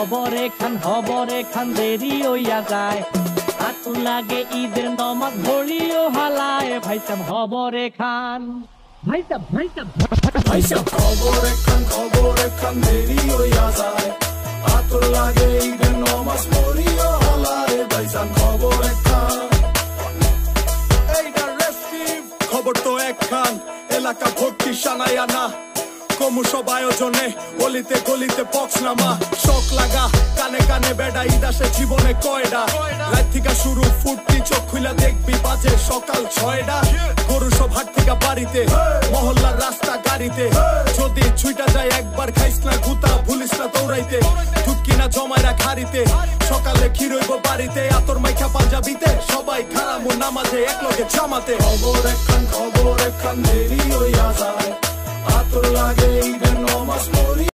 হবরে খান দেরি হইয়া যায় আতুর লাগে ঈদের নমাজ ভরিও হালায় ভাইসাব হবরে খান ভাইসাব খবরে খান দেরি হইয়া যায় আতুর লাগে ঈদের নমাজ ভরিও হালায় ভাইসাব খবরে খান। এইটা রেস্টিভ খবর তো একখান এলাকা ভর্তি সানায়া না কমু সব আয়োজনে গলিতে গলিতে পক্স নামা শখ লাগা কানে কানে বেড়া ঈদ আসে জীবনে কয়ডা রাত থেকে শুরু ফুটতি চোখ খুলে দেখবি বাজে সকাল 6টা গরু সব হাট থেকে বাড়িতে মহল্লার রাস্তা গাড়িতে যদি ছুইটা যায় একবার খাইস না গুতা ভুলিস না দৌড়াইতে ঢুকি না জমাইরা খাড়িতে সকালে ক্ষীরইব বাড়িতে আতর মাইখা পাঞ্জাবিতে সবাই খারামু নামাজে একলগে জামাতে খবর একখান দেরি হইয়া যায় আতর লাগে ঈদের নমাজ পড়ি